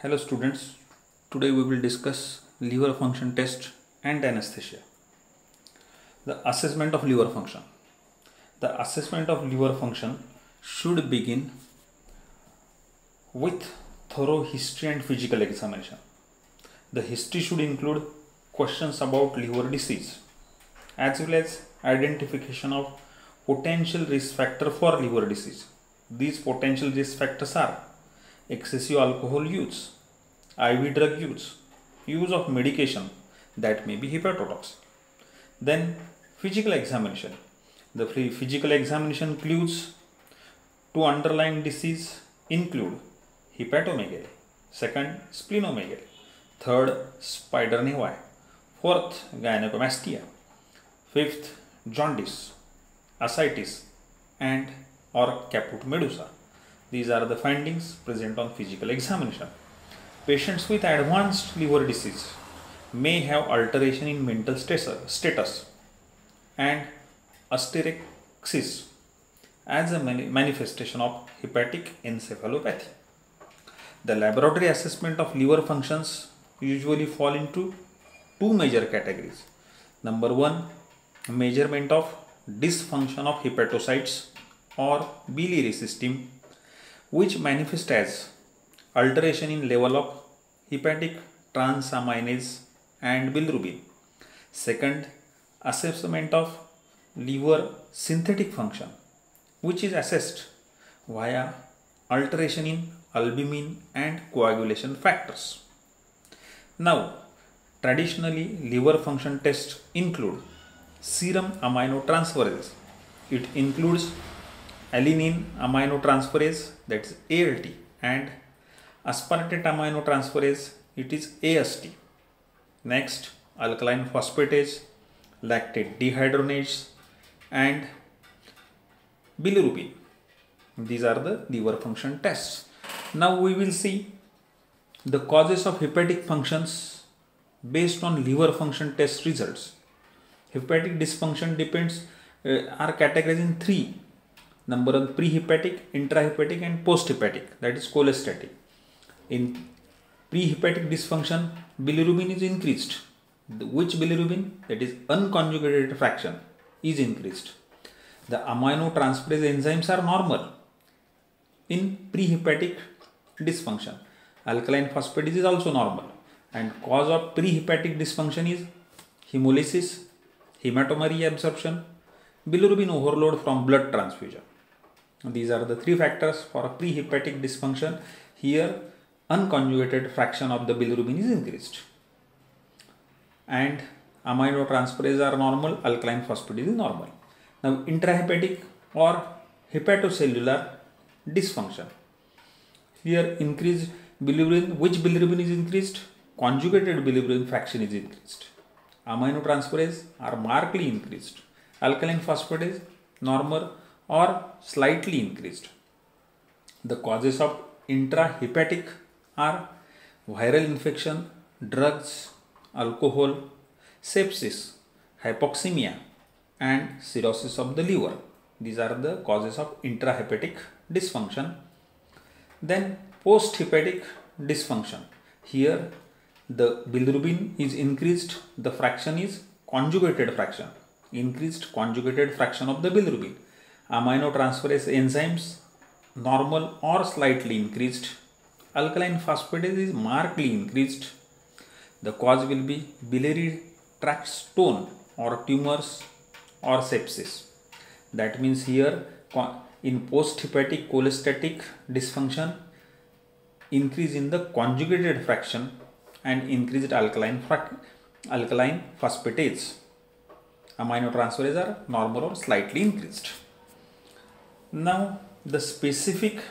Hello students, today we will discuss liver function test and anesthesia. The assessment of liver function. The assessment of liver function should begin with thorough history and physical examination. The history should include questions about liver disease as well as identification of potential risk factor for liver disease. These potential risk factors are excessive alcohol use, IV drug use, use of medication that may be hepatotoxic. Then physical examination. The physical examination clues to underlying disease include hepatomegaly, second splenomegaly, third spider nevi, fourth gynecomastia, fifth jaundice, ascites and or caput medusa. These are the findings present on physical examination. Patients with advanced liver disease may have alteration in mental status and asterixis as a manifestation of hepatic encephalopathy. The laboratory assessment of liver functions usually fall into two major categories. Number one, measurement of dysfunction of hepatocytes or biliary system, which manifest as alteration in level of hepatic transaminase and bilirubin. Second, assessment of liver synthetic function, which is assessed via alteration in albumin and coagulation factors. Now, traditionally liver function tests include serum aminotransferase. It includes alanine aminotransferase, that is ALT, and aspartate aminotransferase, it is AST. Next, alkaline phosphatase, lactate dehydrogenase and bilirubin. These are the liver function tests. Now we will see the causes of hepatic functions based on liver function test results. Hepatic dysfunction are categorized in three. Number one, prehepatic, intrahepatic and posthepatic, that is cholestatic. In prehepatic dysfunction, bilirubin is increased. Which bilirubin? That is unconjugated fraction is increased. The aminotransferase enzymes are normal. In prehepatic dysfunction, alkaline phosphatase is also normal, and cause of prehepatic dysfunction is hemolysis, hematomery absorption, bilirubin overload from blood transfusion. These are the three factors for prehepatic dysfunction. Here unconjugated fraction of the bilirubin is increased and aminotransferase are normal, alkaline phosphatase is normal. Now intrahepatic or hepatocellular dysfunction. Here increased bilirubin. Which bilirubin is increased? Conjugated bilirubin fraction is increased. Aminotransferase are markedly increased. Alkaline phosphatase normal or slightly increased. The causes of intrahepatic are viral infection, drugs, alcohol, sepsis, hypoxemia and cirrhosis of the liver. These are the causes of intrahepatic dysfunction. Then posthepatic dysfunction. Here the bilirubin is increased, the fraction is conjugated fraction, increased conjugated fraction of the bilirubin. Aminotransferase enzymes normal or slightly increased. Alkaline phosphatase is markedly increased. The cause will be biliary tract stone or tumors or sepsis. That means here in posthepatic cholestatic dysfunction, increase in the conjugated fraction and increased alkaline phosphatase. Aminotransferase are normal or slightly increased. Now the specific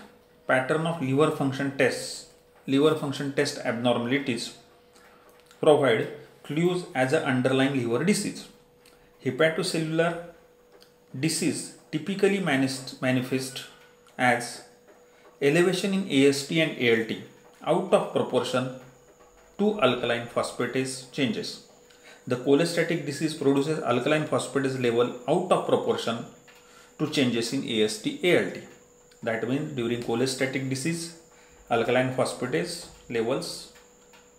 pattern of liver function tests, liver function test abnormalities provide clues as an underlying liver disease. Hepatocellular disease typically manifest as elevation in AST and ALT out of proportion to alkaline phosphatase changes. The cholestatic disease produces alkaline phosphatase level out of proportion to changes in AST, ALT. That means during cholestatic disease, alkaline phosphatase levels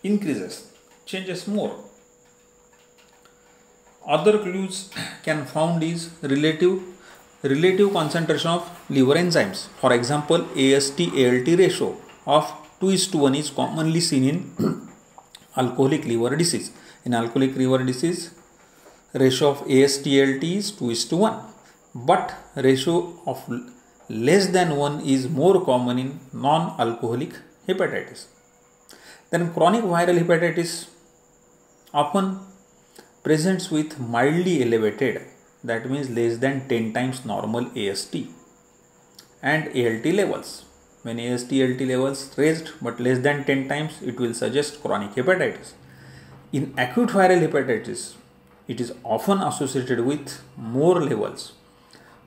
increases, changes more. Other clues can found is relative concentration of liver enzymes. For example, AST-ALT ratio of 2:1 is commonly seen in alcoholic liver disease. In alcoholic liver disease, ratio of AST-ALT is 2:1, but ratio of less than 1 is more common in non-alcoholic hepatitis. Then chronic viral hepatitis often presents with mildly elevated, that means less than 10 times normal AST and ALT levels. When AST ALT levels raised but less than 10 times, it will suggest chronic hepatitis. In acute viral hepatitis, it is often associated with more levels,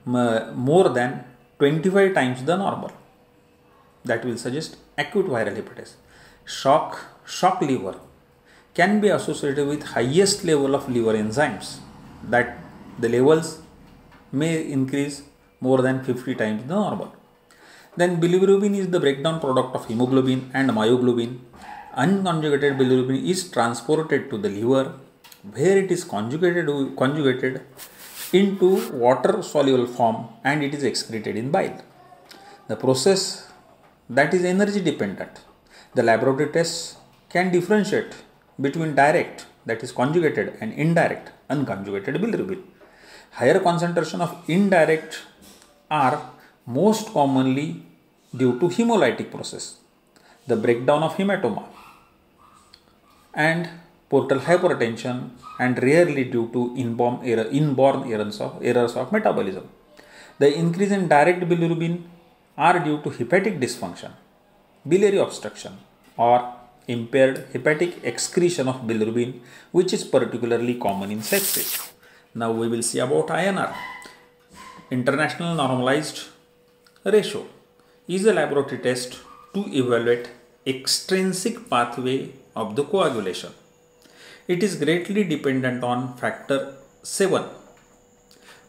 more than 25 times the normal. That will suggest acute viral hepatitis. Shock liver can be associated with highest level of liver enzymes, that the levels may increase more than 50 times the normal. Then bilirubin is the breakdown product of hemoglobin and myoglobin. Unconjugated bilirubin is transported to the liver, where it is conjugated into water soluble form and it is excreted in bile. The process that is energy dependent. The laboratory tests can differentiate between direct, that is conjugated, and indirect, unconjugated bilirubin. Higher concentration of indirect are most commonly due to hemolytic process, the breakdown of hematoma, and portal hypertension, and rarely due to inborn errors of metabolism. The increase in direct bilirubin are due to hepatic dysfunction, biliary obstruction, or impaired hepatic excretion of bilirubin, which is particularly common in sepsis. Now we will see about INR. International Normalized Ratio is a laboratory test to evaluate extrinsic pathway of the coagulation. It is greatly dependent on factor 7,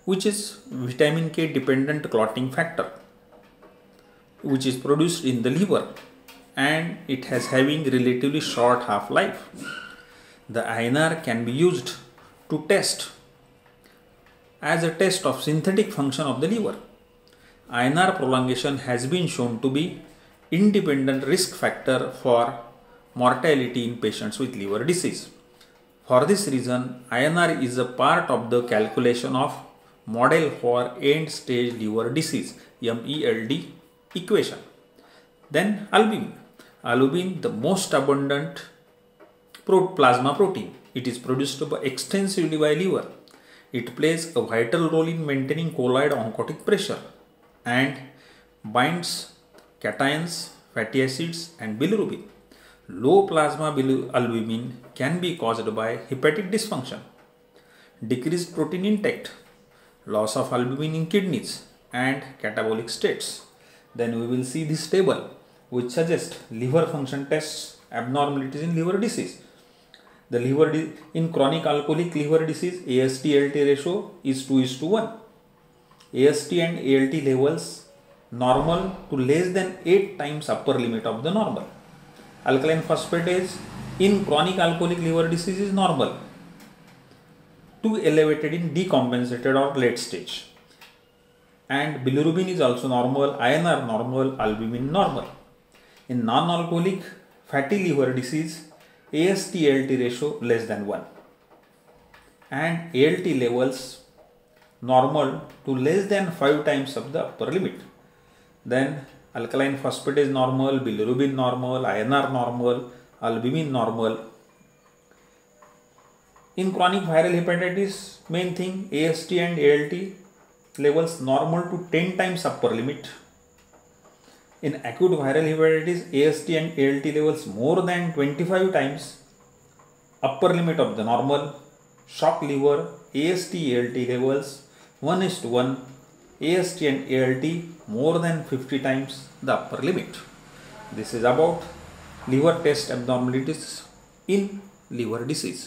which is vitamin K dependent clotting factor, which is produced in the liver, and it has having relatively short half-life. The INR can be used to test as a test of synthetic function of the liver. INR prolongation has been shown to be independent risk factor for mortality in patients with liver disease. For this reason, INR is a part of the calculation of model for end-stage liver disease (MELD) equation. Then albumin. Albumin, the most abundant plasma protein. It is produced extensively by liver. It plays a vital role in maintaining colloid oncotic pressure and binds cations, fatty acids, and bilirubin. Low plasma albumin can be caused by hepatic dysfunction, decreased protein intake, loss of albumin in kidneys, and catabolic states. Then we will see this table, which suggests liver function tests abnormalities in liver disease. The in chronic alcoholic liver disease, AST-ALT ratio is 2:1. AST and ALT levels normal to less than 8 times upper limit of the normal. Alkaline phosphatase in chronic alcoholic liver disease is normal to elevated in decompensated or late stage. And bilirubin is also normal, INR normal, albumin normal. In non-alcoholic fatty liver disease, AST-ALT ratio less than 1 and ALT levels normal to less than 5 times of the upper limit. Then alkaline phosphatase normal, bilirubin normal, INR normal, albumin normal. In chronic viral hepatitis, main thing AST and ALT levels normal to 10 times upper limit. In acute viral hepatitis, AST and ALT levels more than 25 times upper limit of the normal. Shock liver, AST ALT levels 1:1, AST and ALT more than 50 times the upper limit. This is about liver test abnormalities in liver disease.